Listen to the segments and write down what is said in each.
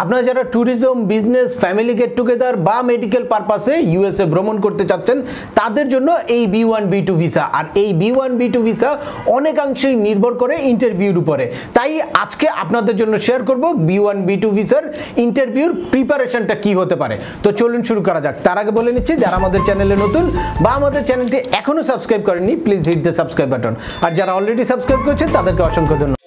আপনারা যারা tourism, business, family get together বা মেডিকেল পারপাসে ইউএসএ ভ্রমণ করতে চাচ্ছেন তাদের জন্য এই B1 B2 ভিসা। আর এই B1 B2 ভিসা অনেকাংশেই নির্ভর করে ইন্টারভিউর উপরে। তাই আজকে আপনাদের জন্য শেয়ার করব B1 B2 ভিসার ইন্টারভিউর প্রিপারেশনটা কি হতে পারে। তো চলুন শুরু করা যাক। তার আগে বলে নিচ্ছি, যারা আমাদের চ্যানেলে নতুন বা আমাদের চ্যানেলটি এখনো সাবস্ক্রাইব করেননি, please hit the subscribe button. আর যারা অলরেডি সাবস্ক্রাইব করেছেন তাদেরকে অসংখ্য ধন্যবাদ।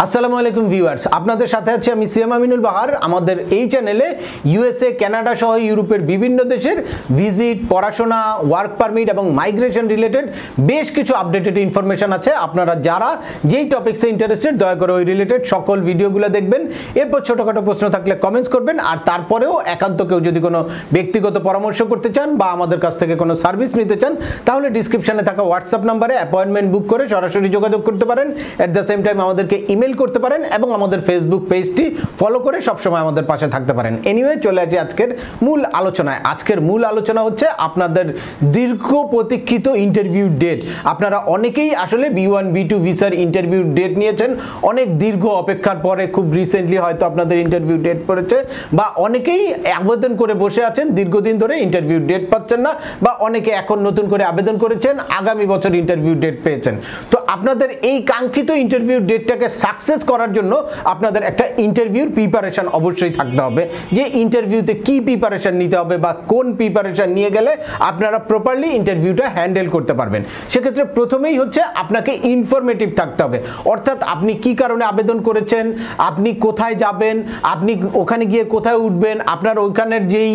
আসসালামু আলাইকুম ভিউয়ার্স, আপনাদের সাথে আছি আমি সিএম আমিনুল বাহার। আমাদের এই চ্যানেলে ইউএসএ, কানাডা সহ ইউরোপের বিভিন্ন দেশের ভিজিট, পড়াশোনা, ওয়ার্ক পারমিট এবং মাইগ্রেশন রিলেটেড বেশ কিছু আপডেটেড ইনফরমেশন আছে। আপনারা যারা যেই টপিকসে ইন্টারেস্টেড দয়া করে ওই রিলেটেড সকল ভিডিওগুলো দেখবেন। এরপর ছোটোখাটো প্রশ্ন থাকলে কমেন্টস করবেন। আর তারপরেও একান্ত কেউ যদি কোনো ব্যক্তিগত পরামর্শ করতে চান বা আমাদের কাছ থেকে কোনো সার্ভিস নিতে চান তাহলে ডিসক্রিপশনে থাকা হোয়াটসঅ্যাপ নাম্বারে অ্যাপয়েন্টমেন্ট বুক করে সরাসরি যোগাযোগ করতে পারেন। অ্যাট দ্য সেম টাইম আমাদেরকে ইমেল করতে পারেন এবং আমাদের ফেসবুক পেজটি ফলো করে সবসময় আমাদের পাশে থাকতে পারেন। এনিওয়ে, চলে আসি আজকের মূল আলোচনায়। আজকের মূল আলোচনা হচ্ছে আপনাদের দীর্ঘ প্রতীক্ষিত ইন্টারভিউ ডেট। আপনারা অনেকেই আসলে B1 B2 ভিসার ইন্টারভিউ ডেট নিয়েছেন অনেক দীর্ঘ অপেক্ষার পরে। খুব রিসেন্টলি হয়তো আপনাদের ইন্টারভিউ ডেট পড়েছে, বা অনেকেই আবেদন করে বসে আছেন দীর্ঘদিন ধরে ইন্টারভিউ ডেট পাচ্ছেন না, বা অনেকে এখন নতুন করে আবেদন করেছেন আগামী বছর ইন্টারভিউ ডেট পেয়েছেন। তো আপনাদের এই কাঙ্ক্ষিত ইন্টারভিউ ডেটটাকে সাকসেস করার জন্য আপনাদের একটা ইন্টারভিউর প্রিপারেশন অবশ্যই থাকতে হবে। যে ইন্টারভিউতে কি প্রিপারেশন নিতে হবে বা কোন প্রিপারেশন নিয়ে গেলে আপনারা প্রপারলি ইন্টারভিউটা হ্যান্ডেল করতে পারবেন। সেক্ষেত্রে প্রথমেই হচ্ছে আপনাকে ইনফরমেটিভ থাকতে হবে। অর্থাৎ আপনি কি কারণে আবেদন করেছেন, আপনি কোথায় যাবেন, আপনি ওখানে গিয়ে কোথায় উঠবেন, আপনার ওইখানের যেই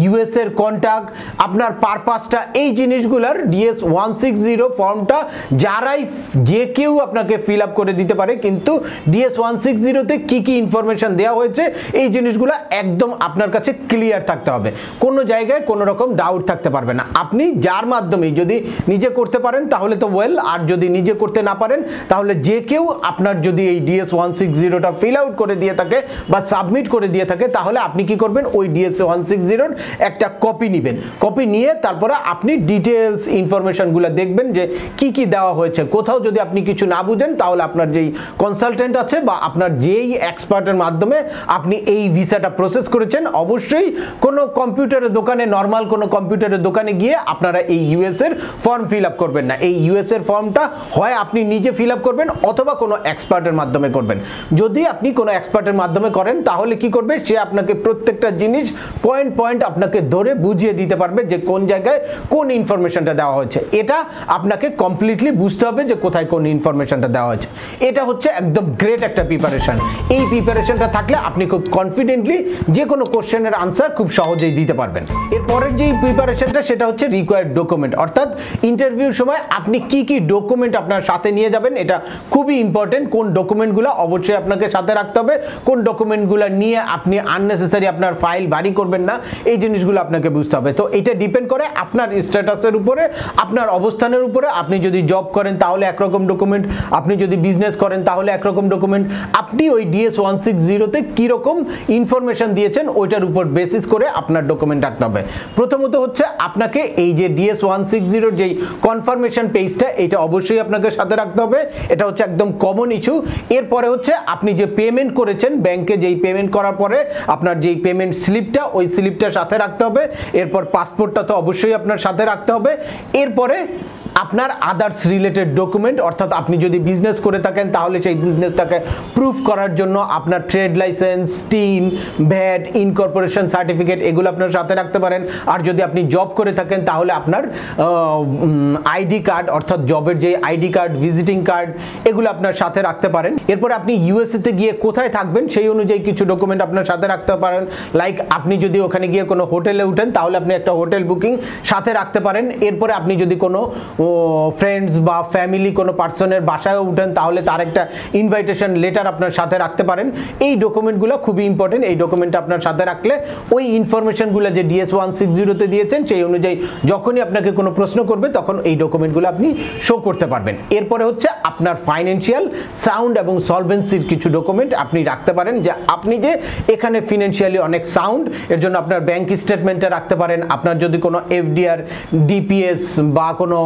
ইউএসএর কন্ট্যাক্ট, আপনার পারপাসটা, এই জিনিসগুলোর DS-160 ফর্মটা যারাই যে কেউ আপনাকে ফিল আপ করে দিতে পারে, কিন্তু DS-160-তে কি কি ইনফরমেশন দেওয়া হয়েছে এই জিনিসগুলো একদম আপনার কাছে ক্লিয়ার থাকতে হবে। কোনো জায়গায় কোনো রকম ডাউট থাকতে পারবে না। আপনি যার মাধ্যমে যদি নিজে করতে পারেন তাহলে তো ওয়েল, আর যদি নিজে করতে না পারেন তাহলে যে কেউ আপনার যদি এই DS-160টা ফিল আউট করে দিয়ে থাকে বা সাবমিট করে দিয়ে থাকে তাহলে আপনি কি করবেন, ওই DS-160-র একটা কপি নেবেন। কপি নিয়ে তারপরে আপনি ডিটেলস ইনফরমেশনগুলো দেখবেন যে কি কি দেওয়া হয়েছে। কোথাও যদি আপনি কিছু না বুঝেন তাহলে আপনার যেই কনসালটেন্ট আছে বা আপনার যেই এক্সপার্টের মাধ্যমে আপনি এই ভিসাটা প্রসেস করেছেন, অবশ্যই কোনো কম্পিউটারের দোকানে, নর্মাল কোনো কম্পিউটারের দোকানে গিয়ে আপনারা এই ইউএসএর ফর্ম ফিল আপ করবেন না। এই ইউএসএর ফর্মটা হয় আপনি নিজে ফিল আপ করবেন অথবা কোনো এক্সপার্টের মাধ্যমে করবেন। যদি আপনি কোনো এক্সপার্টের মাধ্যমে করেন তাহলে কি করবে, সে আপনাকে প্রত্যেকটা জিনিস পয়েন্ট পয়েন্ট আপনাকে ধরে বুঝিয়ে দিতে পারবে যে কোন জায়গায় কোন ইনফরমেশনটা দেওয়া হয়েছে। এটা আপনাকে কমপ্লিটলি বুঝতে হবে যে কোথায় কোন ইনফরমেশনটা দেওয়া হয়েছে। এটা হচ্ছে একদম গ্রেট একটা প্রিপারেশন। এই প্রিপারেশনটা থাকলে আপনি খুব কনফিডেন্টলি যে কোনো কোশ্চেনের আনসার খুব সহজেই দিতে পারবেন। এরপরের যে প্রিপারেশনটা সেটা হচ্ছে রিকোয়ার্ড ডকুমেন্ট। অর্থাৎ ইন্টারভিউর সময় আপনি কি কি ডকুমেন্ট আপনার সাথে নিয়ে যাবেন, এটা খুবই ইম্পর্টেন্ট। কোন ডকুমেন্টগুলো অবশ্যই আপনাকে সাথে রাখতে হবে, কোন ডকুমেন্টগুলো নিয়ে আপনি আননেসেসারি আপনার ফাইল ভারী করবেন না, এই জিনিসগুলো আপনাকে বুঝতে হবে। তো এটা ডিপেন্ড করে আপনার স্ট্যাটাসের উপরে, আপনার অবস্থানের উপরে। আপনি যদি জব করেন তাহলে একরকম ডকুমেন্ট, আপনি যদি বিজনেস করেন তাহলে একরকম ডকুমেন্ট। আপনি ওই DS-160-তে কীরকম ইনফরমেশন দিয়েছেন ওইটার উপর বেসিস করে আপনার ডকুমেন্ট রাখতে হবে। প্রথমত হচ্ছে আপনাকে এই যে DS-160-র যেই কনফার্মেশন পেজটা, এটা অবশ্যই আপনাকে সাথে রাখতে হবে। এটা হচ্ছে একদম কমন ইস্যু। এরপরে হচ্ছে আপনি যে পেমেন্ট করেছেন ব্যাংকে, যেই পেমেন্ট করার পরে আপনার যেই পেমেন্ট স্লিপটা, ওই স্লিপটা সাথে রাখতে হবে। এরপর পাসপোর্টটা তো অবশ্যই আপনার সাথে রাখতে হবে। এরপরে আপনার আদার্স রিলেটেড ডকুমেন্ট, অর্থাৎ আপনি যদি বিজনেস করে থাকেন তাহলে সেই বিজনেসটাকে প্রুফ করার জন্য আপনার trade licence, tin, VAT, incorporation certificate, এগুলো আপনার সাথে রাখতে পারেন। আর যদি আপনি জব করে থাকেন তাহলে আপনার আইডি কার্ড, অর্থাৎ জবের যে আইডি কার্ড, ভিজিটিং কার্ড, এগুলো আপনার সাথে রাখতে পারেন। এরপর আপনি ইউএসএতে গিয়ে কোথায় থাকবেন সেই অনুযায়ী কিছু ডকুমেন্ট আপনার সাথে রাখতে পারেন। লাইক আপনি যদি ওখানে গিয়ে কোনো হোটেলে উঠেন তাহলে আপনি একটা হোটেল বুকিং সাথে রাখতে পারেন। এরপরে আপনি যদি কোনো ফ্রেন্ডস বা ফ্যামিলি কোনো পার্সনের বাসায় উঠেন তাহলে তার একটা ইনভাইটেশন লেটার আপনার সাথে রাখতে পারেন। এই ডকুমেন্টগুলো খুবই ইম্পর্টেন্ট। এই ডকুমেন্টটা আপনার সাথে রাখলে ওই ইনফরমেশনগুলো যে DS-160-তে দিয়েছেন সেই অনুযায়ী যখনই আপনাকে কোনো প্রশ্ন করবে তখন এই ডকুমেন্টগুলো আপনি শো করতে পারবেন। এরপরে হচ্ছে আপনার ফাইন্যান্সিয়াল সাউন্ড এবং সলভেন্সির কিছু ডকুমেন্ট আপনি রাখতে পারেন, যে আপনি যে এখানে ফিনান্সিয়ালি অনেক সাউন্ড, এর জন্য আপনার ব্যাংক স্টেটমেন্টে রাখতে পারেন। আপনার যদি কোনো FDR, DPS বা কোনো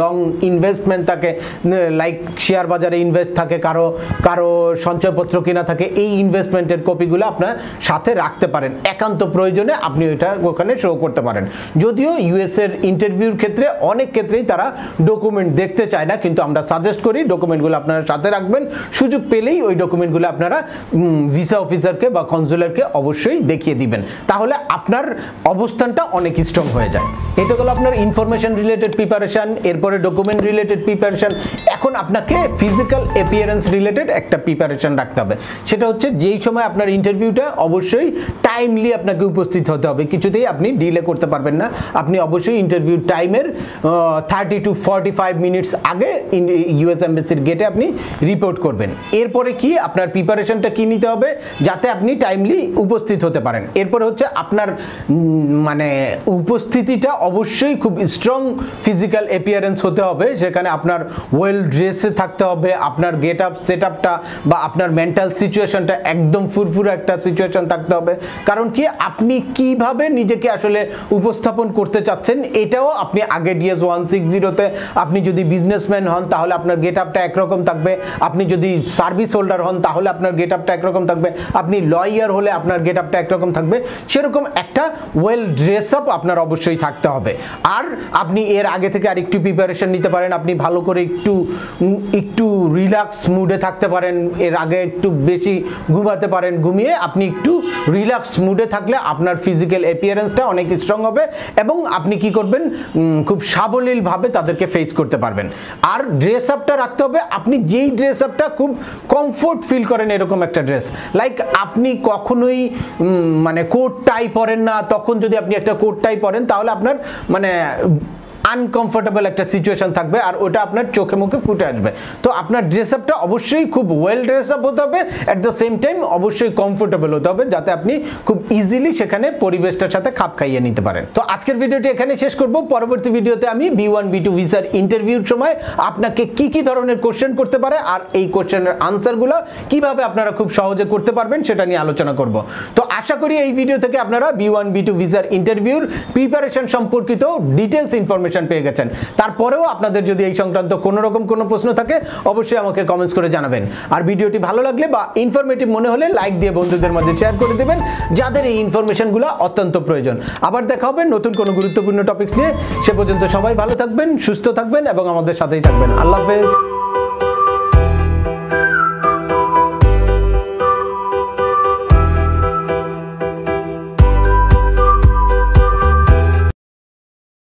লং ইনভেস্টমেন্ট থাকে, লাইক শেয়ার বাজারে ইনভেস্ট থাকে, কারো সঞ্চয়পত্র কিনা থাকে, এই ইনভেস্টমেন্টের কপিগুলো আপনার সাথে রাখতে পারেন। একান্ত প্রয়োজনে আপনি ওইটা ওখানে শো করতে পারেন। যদিও ইউএসের ইন্টারভিউর ক্ষেত্রে অনেক ক্ষেত্রেই তারা ডকুমেন্ট দেখতে চায় না, কিন্তু আমরা সাজেস্ট করি ডকুমেন্টগুলো আপনারা সাথে রাখবেন। সুযোগ পেলেই ওই ডকুমেন্টগুলো আপনারা ভিসা অফিসারকে বা কনসুলারকে অবশ্যই দেখিয়ে দিবেন, তাহলে আপনার অবস্থানটা অনেক স্ট্রং হয়ে যায়। এটা হলো আপনার ইনফরমেশন রিলেটেড প্রিপারেশন, এরপরে ডকুমেন্ট রিলেটেড প্রিপারেশন। এখন আপনাকে ফিজিক্যাল অ্যাপিয়ারেন্স রিলেটেড একটা প্রিপারেশন রাখতে হবে। সেটা হচ্ছে যেই সময় আপনার ইন্টারভিউটা, অবশ্যই টাইমলি আপনাকে উপস্থিত হতে হবে, কিছুতেই আপনি ডিলে করতে পারবেন না। আপনি অবশ্যই ইন্টারভিউ টাইমের 30 to 45 মিনিটস আগে ইউএস এমবাসির গেটে আপনি রিপোর্ট করবেন। এরপরে কি আপনার প্রিপারেশনটা কি নিতে হবে যাতে আপনি টাইমলি উপস্থিত হতে পারেন। এরপরে হচ্ছে আপনার মানে উপস্থিতিটা অবশ্যই খুব স্ট্রং ফিজিক্যাল অ্যাপিয়ারেন্স হতে হবে, সেখানে আপনার ওয়েল ড্রেসে থাকতে হবে, আপনার গেট আপ সেট আপটা বা আপনার মেন্টাল সিচুয়েশনটা একদম ফুরফুরে একটা সিচুয়েশন থাকতে হবে। কারণ কি আপনি কিভাবে নিজেকে আসলে উপস্থাপন করতে চাচ্ছেন এটাও আপনি আগে ডিএস 160-তে আপনি যদি বিজনেসম্যান হন তাহলে আপনার গেট আপটা একরকম থাকবে, আপনি যদি সার্ভিস হোল্ডার হন তাহলে আপনার গেট আপটা একরকম থাকবে, আপনি লয়ার হলে আপনার গেট আপটা একরকম থাকবে। সেরকম একটা ওয়েল ড্রেস আপ আপনার অবশ্যই থাকতে হবে। আর আপনি এর আগে থেকে আর একটু প্রিপারেশন নিতে পারেন, আপনি ভালো করে একটু রিল্যাক্স মুডে থাকতে পারেন, এর আগে একটু বেশি ঘুমাতে পারেন, ঘুমিয়ে আপনি একটু রিল্যাক্স মুডে থাকলে আপনার ফিজিক্যাল অ্যাপিয়ারেন্সটা অনেক স্ট্রং হবে এবং আপনি কি করবেন খুব সাবলীলভাবে তাদেরকে ফেস করতে পারবেন। আর ড্রেস আপটা রাখতে হবে, আপনি যেই ড্রেস আপটা খুব কমফোর্ট ফিল করেন এরকম একটা ড্রেস, লাইক আপনি কখনোই মানে কোট টাই পরেন না, তখন যদি আপনি একটা কোট টাই পরেন তাহলে আপনার মানে আনকমফোর্টেবল একটা সিচুয়েশন থাকবে আর ওটা আপনার চোখে মুখে ফুটে আসবে। তো আপনার ড্রেস আপটা অবশ্যই খুব ওয়েল ড্রেস আপ হতে হবে, অ্যাট দ্য সেম টাইম অবশ্যই কমফোর্টেবল হতে হবে যাতে আপনি খুব ইজিলি সেখানে পরিবেশটার সাথে খাপ খাইয়ে নিতে পারেন। তো আজকের ভিডিওটি এখানে শেষ করব। পরবর্তী ভিডিওতে আমি B1 B2 ভিসার ইন্টারভিউর সময় আপনাকে কি ধরনের কোশ্চেন করতে পারে আর এই কোশ্চেনের আনসারগুলো কিভাবে আপনারা খুব সহজে করতে পারবেন সেটা নিয়ে আলোচনা করব। তো আশা করি এই ভিডিও থেকে আপনারা B1 B2 ভিসার ইন্টারভিউর প্রিপারেশন সম্পর্কিত ডিটেলস ইনফরমেশন পেয়ে গেছেন। তারপরেও আপনাদের যদি এই সংক্রান্ত কোনো রকম কোনো প্রশ্ন থাকে অবশ্যই আমাকে কমেন্টস করে জানাবেন। আর ভিডিওটি ভালো লাগলে বা ইনফরমেটিভ মনে হলে লাইক দিয়ে বন্ধুদের মধ্যে শেয়ার করে দেবেন যাদের এই ইনফরমেশনগুলো অত্যন্ত প্রয়োজন। আবার দেখা হবে নতুন কোনো গুরুত্বপূর্ণ টপিকস নিয়ে। সে পর্যন্ত সবাই ভালো থাকবেন, সুস্থ থাকবেন এবং আমাদের সাথেই থাকবেন। আল্লাহ হাফেজ।